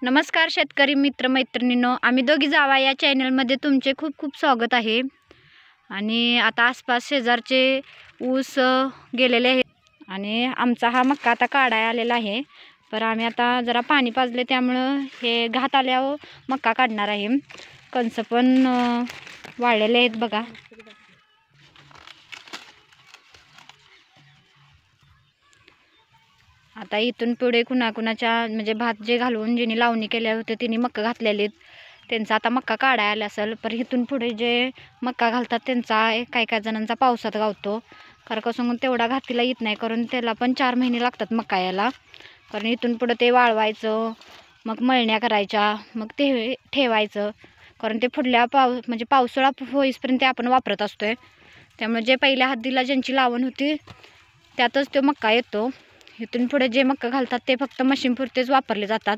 नमस्कार शेतकरी मित्र मैत्रिणींनो, आम्ही दोघी जावा या चॅनलमध्ये तुमचे खूप खूप स्वागत आहे। आणि आता आसपास शेजारचे ऊस गेलेले आहेत आणि आमचा हा मक्का आता काढायला आलेला आहे। पर आम्ही आता जरा पाणी पाजले त्यामुळे हे घात आल्यावर मक्का काढणार आहे। कणस पण वाळलेले आहेत बघा। आता इथून पुढे कुणाकुणाच्या म्हणजे भात जे घालून जिने लावणी केले होते तिने मक्का घातलेले त्यांचा आता मक्का काढायला आला असेल। पण इथून पुढे जे मक्का घालतात त्यांचा काही काही जणांचा पावसात गावतो, कारण कसं तेवढा घातीला येत नाही, कारण त्याला पण 4 महिने लागतात मक्का यायला। कारण इथून पुढे ते वाळवायचं, मग मळण्या करायच्या, मग ते ठेवायचं, कारण ते पुढल्या म्हणजे पावसाळा होईपर्यंत आपण वापरत असतोय। त्यामुळे जे पहिल्या हद्दीला ज्यांची लावण होती त्यातच तो मक्का येतो। इथून पुढे जे मक्का घालतात ते फक्त मशीन पुरतेच वापरले जातात।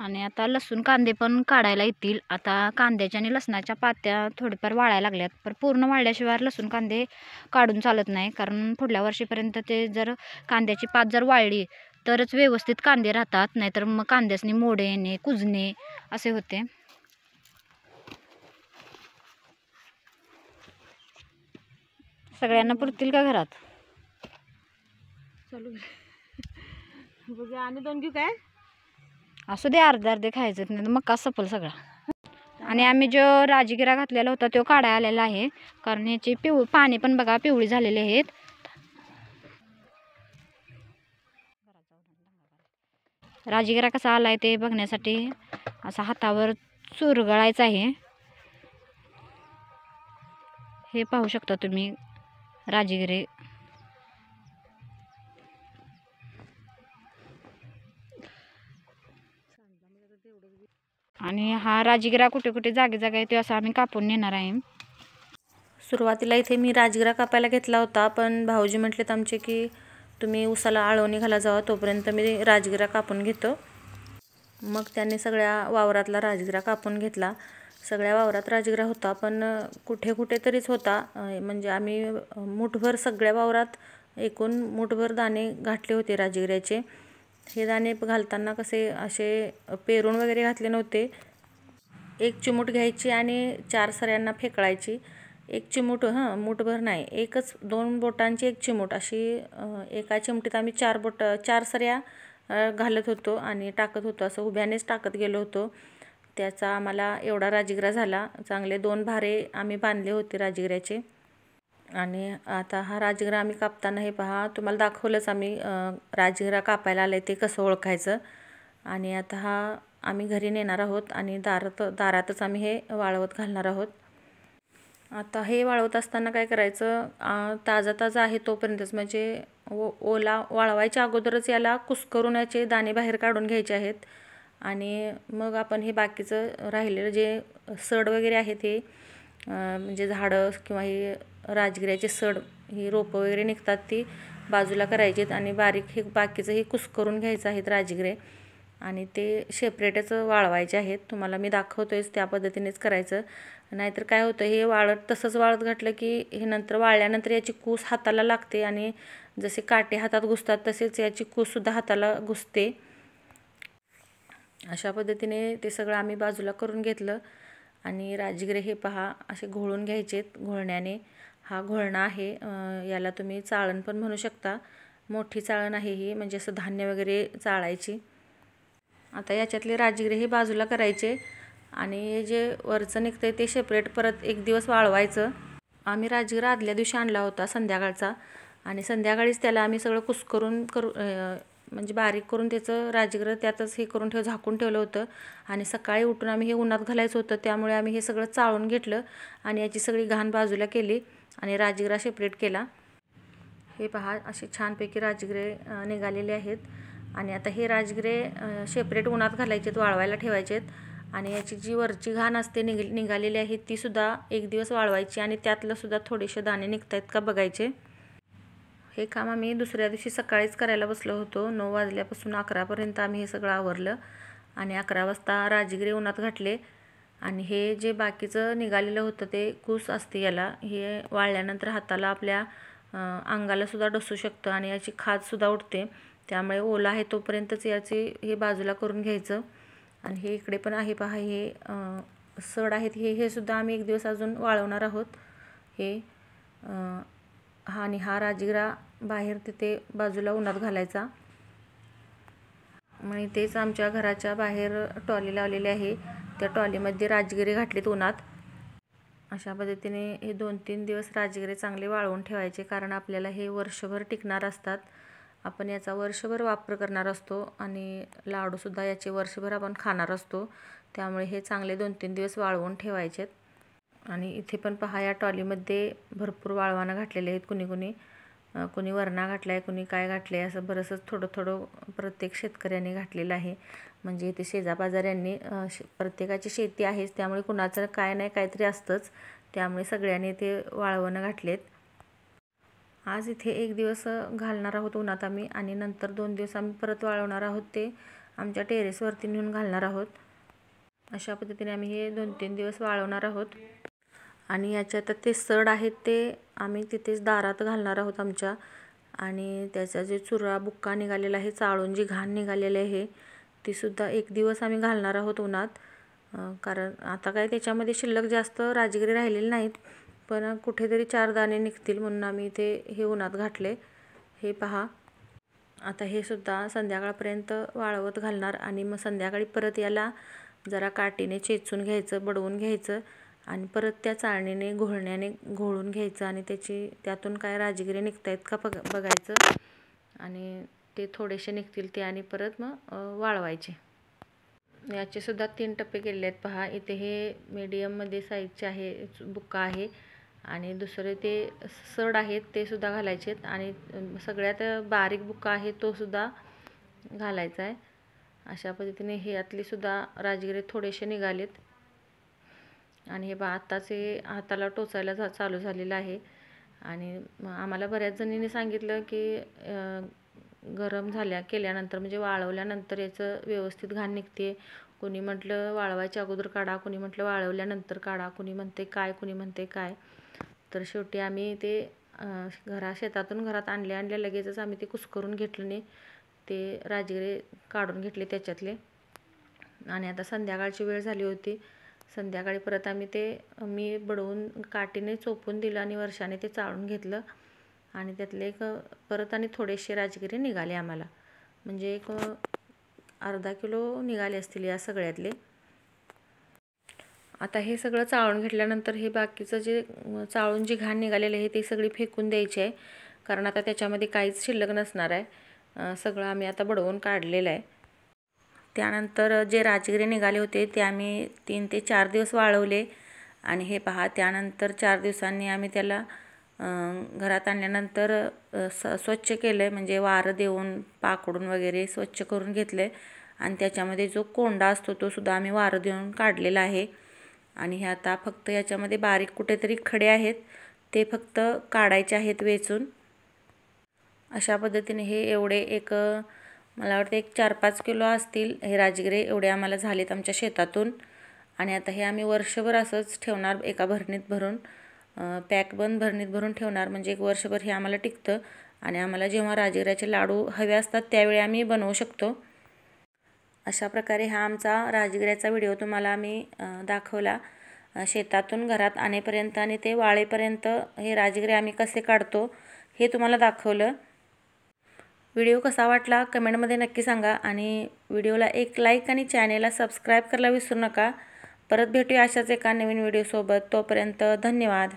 आणि आता लसूण कांदे पण काढायला येतील। आता कांद्याच्या आणि लसणाच्या पात्या थोडीफार वाळायला लागल्यात, पण पूर्ण वाळल्याशिवाय लसूण कांदे काढून चालत नाही, कारण पुढल्या वर्षीपर्यंत ते जर कांद्याची पात जर वाळली तरच व्यवस्थित कांदे राहतात, नाहीतर मग कांद्यासनी मोडे येणे, कुजणे असे होते। सगळ्यांना पुरतील का घरात? चालू बघूया, आणि 2 घेऊ काय? असू दे, अर्धे अर्धे खायचं, नाही मक्का सपल सगळा। आणि आम्ही जो राजगिरा घातलेला होता तो काढायला आलेला आहे, कारण याची पाने पण बघा पिवळी झालेले आहेत। राजगिरा कसा आलाय ते बघण्यासाठी असा हातावर चुरगळायचा आहे। हे पाहू शकता तुम्ही राजगिरे। आणि हा राजगिरा कुठे कुठे जागे जागे आहे ते असं आम्ही कापून नेणार आहे। सुरुवातीला इथे मी राजगिरा कापायला घेतला होता, पण भाऊजी म्हटलेत आमचे की तुम्ही उसाला आळवणी घाला जावा, तोपर्यंत मी राजगिरा कापून घेतो। मग त्यांनी सगळ्या वावरातला राजगिरा कापून घेतला। सगळ्या वावरात राजगिरा होता, पण कुठे कुठे तरीच होता। म्हणजे आम्ही मुठभर सगळ्या वावरात एकूण मुठभर दाणे घातले होते राजगिऱ्याचे। हे दाणे घालताना कसे असे पेरून वगैरे घातले नव्हते। 1 चिमूट घ्यायची आणि 4 सऱ्यांना फेकळायची। 1 चिमूट, मुठभर नाही, 2 बोटांची 1 चिमूट अशी एका चिमटीत आम्ही 4 सऱ्या घालत होतो आणि टाकत होतो, असं उभ्यानेच टाकत गेलो होतो। त्याचा आम्हाला एवढा राजगिरा झाला। चांगले 2 भारे आम्ही बांधले होते राजगिऱ्याचे। आणि आता हा राजगिरा आम्ही कापताना हे पहा, तुम्हाला दाखवलंच आम्ही राजगिरा कापायला आले ते कसं ओळखायचं। आणि आता हा आम्ही घरी नेणार आहोत आणि दारातच आम्ही हे वाळवत घालणार आहोत। आता हे वाळवत असताना काय करायचं, ताजा ताजा आहे तोपर्यंतच, म्हणजे ओला वाळवायच्या अगोदरच याला कुस्करून याचे दाणे बाहेर काढून घ्यायचे आहेत। आणि मग आपण हे बाकीचं राहिलेलं जे सड वगैरे आहे ते म्हणजे झाडं किंवा हे राजगिऱ्याचे सड, ही रोपं वगैरे निघतात ती बाजूला करायचीत आणि बारीक हे बाकीचं हे कुस्करून घ्यायचं आहेत राजगिरे, आणि ते सेपरेटच वाळवायचे आहेत। तुम्हाला मी दाखवतोयच त्या पद्धतीनेच करायचं, नाहीतर काय होतं हे तसंच वाळत घातलं की हे नंतर वाळल्यानंतर याची कूस हाताला लागते आणि जसे काटे हातात घुसतात तसेच याची कूससुद्धा हाताला घुसते। अशा पद्धतीने ते सगळं आम्ही बाजूला करून घेतलं। आणि राजगिरे हे पहा असे घोळून घ्यायचेत घोळण्याने। हा घोळणा आहे, याला तुम्ही चाळण पण म्हणू शकता। मोठी चाळण आहे ही, म्हणजे असं धान्य वगैरे चाळायची। आता याच्यातले राजगिरे हे बाजूला करायचे आणि जे वरचं निघतंय ते सेपरेट परत 1 दिवस वाळवायचं। आम्ही राजगिरा आदल्या दिवशी आणला होता संध्याकाळचा, आणि संध्याकाळीच त्याला आम्ही सगळं कुस्करून म्हणजे बारीक करून त्याचं राजगिरं त्यातच हे करून झाकून ठेवलं होतं। आणि सकाळी उठून आम्ही हे उन्हात घालायचं होतं, त्यामुळे आम्ही हे सगळं चाळून घेतलं आणि याची सगळी घाण बाजूला केली आणि राजगिरा सेपरेट केला। हे पहा असे छानपैकी राजगिरे निघालेले आहेत। आणि आता हे राजगिरे सेपरेट उन्हात घालायचेत, वाळवायला ठेवायचेत। आणि याची जी वरची घाण असते निघालेली आहे ती सुद्धा 1 दिवस वाळवायची आणि त्यातलं सुद्धा थोडेसे दाणे निघतायत का बघायचे। हे काम आम्ही दुसऱ्या दिवशी सकाळीच करायला बसलो होतो। 9 वाजल्यापासून 11पर्यंत आम्ही हे सगळं आवरलं आणि 11 वाजता राजगिरे उन्हात घातले। आणि हे जे बाकीचं निघालेलं होतं ते कूस असते याला, हे वाळल्यानंतर हाताला आपल्या अंगालासुद्धा डसू शकतं आणि याची खाजसुद्धा उठते. त्यामुळे ओला आहे तोपर्यंतच याची हे बाजूला करून घ्यायचं. आणि हे इकडे पण आहे पहा, हे सड आहेत हे सुद्धा आम्ही एक दिवस अजून वाळवणार आहोत. हे आणि हा राजगिरा बाहेर तिथे बाजूला उन्हात घालायचा. मग तेच आमच्या घराच्या बाहेर ट्रॉली लावलेली आहे, त्या ट्रॉलीमध्ये राजगिरे घातलेत उन्हात. अशा पद्धतीने हे 2-3 दिवस राजगिरे चांगले वाळवून ठेवायचे, कारण आपल्याला हे वर्षभर टिकणार असतात. आपण याचा वर्षभर वापर करणार असतो आणि लाडूसुद्धा याचे वर्षभर आपण खाणार असतो. त्यामुळे हे चांगले 2-3 दिवस वाळवून ठेवायचेत. आणि इथे पण पहा, या ट्रॉलीमध्ये भरपूर वाळवानं घातलेले आहेत. कुणी वरणा घातला आहे, कुणी काय घातलं आहे, असं बरंचसं थोडं प्रत्येक शेतकऱ्यांनी घातलेलं आहे. म्हणजे इथे शेजापाजाऱ्यांनी प्रत्येकाची शेती आहेच, त्यामुळे कुणाचं काय नाही काहीतरी असतंच. त्यामुळे सगळ्यांनी ते वाळवणं घातलेत. आज इथे एक दिवस घालणार आहोत उन्हात आम्ही, आणि नंतर 2 दिवस आम्ही परत वाळवणार आहोत. ते आमच्या टेरेसवरती नेऊन घालणार आहोत. अशा पद्धतीने आम्ही हे 2-3 दिवस वाळवणार आहोत. आणि याच्यात ते सड आहेत ते आम्ही तिथेच दारात घालणार आहोत आमच्या. आणि त्याचा जे चुरा बुक्का निघालेला आहे, चाळून जी घाण निघालेली आहे, तीसुद्धा एक दिवस आम्ही घालणार आहोत उन्हात. कारण आता काय त्याच्यामध्ये शिल्लक जास्त राजगिरी राहिलेले नाहीत, पण कुठेतरी 4 दाणे निघतील म्हणून आम्ही ते हे उन्हात घातले. हे पहा, आता हे सुद्धा संध्याकाळपर्यंत वाळवत घालणार. आणि मग संध्याकाळी परत याला जरा काठीने चेचून घ्यायचं, बडवून घ्यायचं आणि परत त्या चाळणीने घोळण्याने घोळून घ्यायचं. आणि त्यातून काय राजगिरे निघत आहेत का बघायचं. आणि ते थोडेसे निघतील ते आणि परत मग वाळवायचे. याचे सुद्धा 3 टप्पे केलेले आहेत पहा. इथे हे मीडियममध्ये साईजचे आहे बुक्का आहे, आणि दुसरे ते सड आहेत ते सुद्धा घालायचे आहेत, आणि सगळ्यात बारीक बुक्का आहे तो सुद्धा घालायचा आहे. अशा पद्धतीने हे यातली सुद्धा राजगिरे थोडेसे निघालेत. आणि हे आत्ताच हे हाताला टोचायला चालू झालेलं आहे. आणि आम्हाला बऱ्याच जणींनी सांगितलं की गरम केल्यानंतर म्हणजे वाळवल्यानंतर याचं व्यवस्थित घाण निघते. कोणी म्हटलं वाळवायच्या अगोदर काढा, कोणी म्हटलं वाळवल्यानंतर काढा, कोणी म्हणते काय. तर शेवटी आम्ही ते शेतातून घरात आणल्या लगेचच आम्ही ते कुस्करून घेतलं नाही, ते राजगिरे काढून घेतले त्याच्यातले. आणि आता संध्याकाळची वेळ झाली होती. संध्याकाळी परत मी बडवून काठीने चोपून दिलं आणि वर्षाने ते चाळून घेतलं. आणि त्यातले परत आणि थोडेसे राजगिरे निघाले आम्हाला, म्हणजे एक अर्धा किलो निघाले असतील या सगळ्यातले. आता हे सगळं चाळून घेतल्यानंतर हे बाकीचं जे चाळून जी घाण निघालेली आहे ते सगळी फेकून द्यायची आहे, कारण आता त्याच्यामध्ये काहीच शिल्लक नसणार आहे. सगळं आम्ही आता बडवून काढलेलं आहे. त्यानंतर जे राजगिरे निघाले होते ते आम्ही 3 ते 4 दिवस वाळवले. आणि हे पहा, त्यानंतर 4 दिवसांनी आम्ही त्याला घरात आणल्यानंतर स्वच्छ केलं आहे, म्हणजे वारं देऊन पाकडून वगैरे स्वच्छ करून घेतलं आहे. आणि त्याच्यामध्ये जो कोंडा असतो तो सुद्धा आम्ही वारं देऊन काढलेला आहे. आणि हे आता फक्त याच्यामध्ये बारीक कुठेतरी खडे आहेत ते फक्त काढायचे आहेत वेचून. अशा पद्धतीने हे एवढे मला वाटतं 4-5 किलो असतील हे राजगिरे, एवढे आम्हाला झालेत आमच्या शेतातून. आणि आता हे आम्ही वर्षभर असंच ठेवणार, एका भरणीत भरून पॅकबंद भरणीत भरून ठेवणार, म्हणजे 1 वर्षभर हे आम्हाला टिकतं. आणि आम्हाला जेव्हा राजगिऱ्याचे लाडू हवे असतात त्यावेळी आम्ही बनवू शकतो. अशा प्रकारे हा आमचा राजगिऱ्याचा व्हिडिओ तुम्हाला मी दाखवला. शेतातून घरात आणेपर्यंत आणि ते वाळेपर्यंत हे राजगिरे आम्ही कसे काढतो हे तुम्हाला दाखवलं. व्हिडिओ कसा वाटला कमेंटमध्ये नक्की सांगा. आणि व्हिडिओला एक लाईक आणि चॅनेलला सबस्क्राईब करायला विसरू नका. परत भेटूया अशाच एका नवीन व्हिडिओसोबत. तोपर्यंत धन्यवाद.